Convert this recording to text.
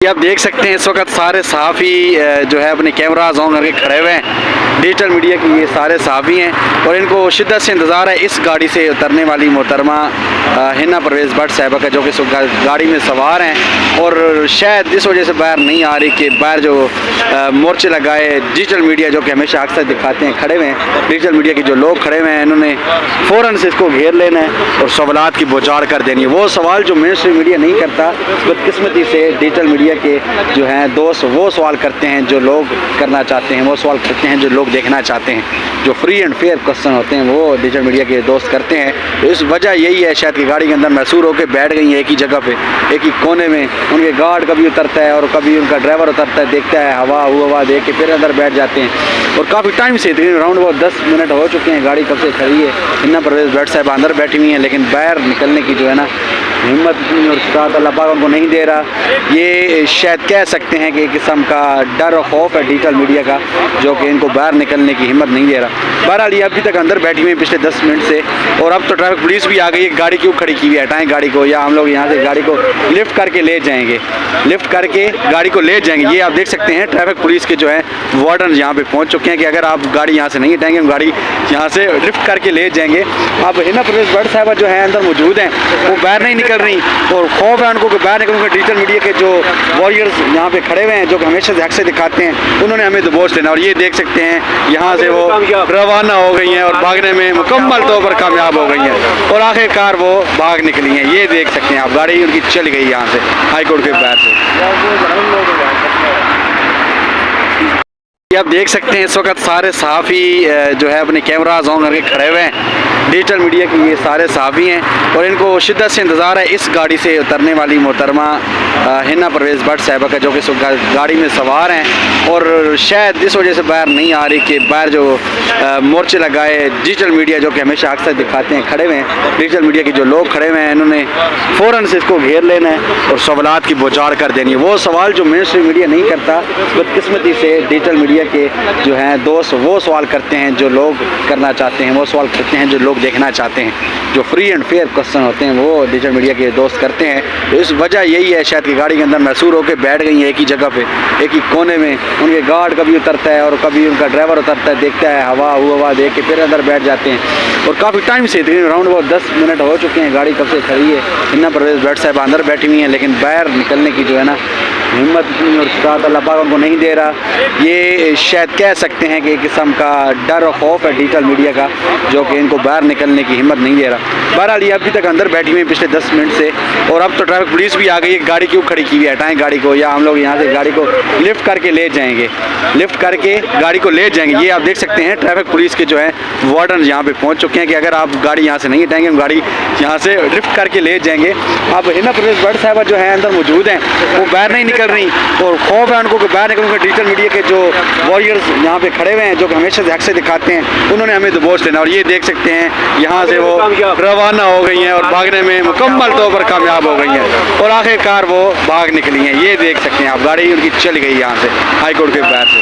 ये आप देख सकते हैं इस वक्त सारे सहाफ़ी जो है अपने कैमराज ऑन करके खड़े हुए हैं। डिजिटल मीडिया के ये सारे सहाफ़ी हैं और इनको शिद्दत से इंतज़ार है इस गाड़ी से उतरने वाली मोहतरमा हिना परवेज़ भट्ट साहिबा का, जो कि गाड़ी में सवार हैं और शायद इस वजह से बाहर नहीं आ रही कि बाहर जो मोर्चे लगाए डिजिटल मीडिया जो कि हमेशा अक्सर दिखाते हैं खड़े हुए हैं। डिजिटल मीडिया के जो लोग खड़े हुए हैं इन्होंने फ़ौरन से इसको घेर लेना है और सवालात की बौछार कर देनी है। वो सवाल जो मेन स्ट्रीम मीडिया नहीं करता, बदकिस्मती से डिजिटल मीडिया के जो हैं दोस्त वो सवाल करते हैं जो लोग करना चाहते हैं, वो सवाल करते हैं जो लोग देखना चाहते हैं। जो फ्री एंड फेयर क्वेश्चन होते हैं वो डिजिटल मीडिया के दोस्त करते हैं। तो इस वजह यही है शायद कि गाड़ी के अंदर मैसूर होकर बैठ गई हैं एक ही जगह पे, एक ही कोने में। उनके गार्ड कभी उतरता है और कभी उनका ड्राइवर उतरता है, देखता है हवा देख के फिर अंदर बैठ जाते हैं। और काफ़ी टाइम से तकरीबन अराउंड वो 10 मिनट हो चुके हैं, गाड़ी कब से खड़ी है। हिना परवेज़ भट्ट साहब अंदर बैठी हुई हैं, लेकिन बाहर निकलने की जो है ना हिम्मत और साथ अल्लाह पाक उनको नहीं दे रहा। ये शायद कह सकते हैं कि एक किस्म का डर और खौफ है डिजिटल मीडिया का, जो कि इनको बाहर निकलने की हिम्मत नहीं दे रहा। बहरहाल ये अभी तक अंदर बैठी हुई पिछले 10 मिनट से, और अब तो ट्रैफिक पुलिस भी आ गई है। गाड़ी क्यों खड़ी की हुई है, हटाएं गाड़ी को, या हम लोग यहाँ से गाड़ी को लिफ्ट करके ले जाएंगे, लिफ्ट करके गाड़ी को ले जाएंगे। ये आप देख सकते हैं ट्रैफिक पुलिस के जो है वार्डन यहाँ पे पहुँच चुके हैं कि अगर आप गाड़ी यहाँ से नहीं हटाएंगे हम गाड़ी यहाँ से लिफ्ट करके ले जाएंगे। अब हिना परवेज़ भट्ट साहिबा जो है अंदर मौजूद हैं, वो बाहर नहीं निकल रही और खौफ है उनको कि बाहर निकलूँगा। डिजिटल मीडिया के जो वॉरियर्स यहाँ पे खड़े हुए हैं जो कि हमेशा से अक्सर दिखाते हैं, उन्होंने हमें दबोच लेना। और ये देख सकते हैं यहाँ से वो रवाना हो गई हैं और भागने में मुकम्मल तौर पर कामयाब हो गई हैं और आखिरकार वो भाग निकली हैं। ये देख सकते हैं आप, गाड़ी उनकी चली गई यहाँ से हाई कोर्ट के बाहर से। ये आप देख सकते हैं इस वक्त सारे सहाफ़ी जो है अपने कैमराज ऑन करके खड़े हुए हैं। डिजिटल मीडिया के ये सारे सहाफ़ी हैं और इनको शिद्दत से इंतज़ार है इस गाड़ी से उतरने वाली मोहतरमा हिना परवेज़ भट्ट साहिबा का, जो कि गाड़ी में सवार हैं और शायद इस वजह से बाहर नहीं आ रही कि बाहर जो मोर्चे लगाए डिजिटल मीडिया जो कि हमेशा अक्सर दिखाते हैं खड़े हुए हैं। डिजिटल मीडिया के जो लोग खड़े हुए हैं इन्होंने फ़ौरन से इसको घेर लेना है और सवालात की बौछार कर देनी है। वो सवाल जो मेन स्ट्रीम मीडिया नहीं करता, बदकिस्मती से डिजिटल मीडिया के जो हैं दोस्त वो सवाल करते हैं जो लोग करना चाहते हैं, वो सवाल करते हैं जो लोग देखना चाहते हैं। जो फ्री एंड फेयर क्वेश्चन होते हैं वो डिजिटल मीडिया के दोस्त करते हैं। तो इस वजह यही है शायद कि गाड़ी के अंदर मैसूर होकर बैठ गई हैं एक ही जगह पे, एक ही कोने में। उनके गार्ड कभी उतरता है और कभी उनका ड्राइवर उतरता है, देखता है हवा देख के फिर अंदर बैठ जाते हैं। और काफ़ी टाइम से तकरीबन अराउंड वो 10 मिनट हो चुके हैं, गाड़ी कब से खड़ी है। हिना परवेज़ भट्ट साहब अंदर बैठी हुई हैं, लेकिन बाहर निकलने की जो है ना हिम्मत और साथ अल्लाह पाक उनको नहीं दे रहा। ये शायद कह सकते हैं कि एक किस्म का डर और खौफ है डिजिटल मीडिया का, जो कि इनको बाहर निकलने की हिम्मत नहीं दे रहा। बहरहाल ये अभी तक अंदर बैठी हुई पिछले 10 मिनट से, और अब तो ट्रैफिक पुलिस भी आ गई है। गाड़ी क्यों खड़ी की हुई है, हटाएं गाड़ी को, या हम लोग यहाँ से गाड़ी को लिफ्ट करके ले जाएंगे, लिफ्ट करके गाड़ी को ले जाएंगे। ये आप देख सकते हैं ट्रैफिक पुलिस के जो है वार्डन यहाँ पे पहुँच चुके हैं कि अगर आप गाड़ी यहाँ से नहीं हटाएंगे हम गाड़ी यहाँ से लिफ्ट करके ले जाएंगे। अब हिना परवेज़ भट्ट साहिबा जो है अंदर मौजूद हैं, वो बाहर नहीं निकल रही और खौफ है उनको कि बाहर निकलूँगा। डिजिटल मीडिया के जो वॉरियर्स यहाँ पे खड़े हुए हैं जो कि हमेशा से अक्सर दिखाते हैं, उन्होंने हमें दबोच लेना। और ये देख सकते हैं यहाँ से वो रवाना हो गई हैं और भागने में मुकम्मल तौर पर कामयाब हो गई हैं और आखिरकार वो भाग निकली हैं। ये देख सकते हैं आप, गाड़ी उनकी चली गई यहाँ से हाई कोर्ट के बाहर से।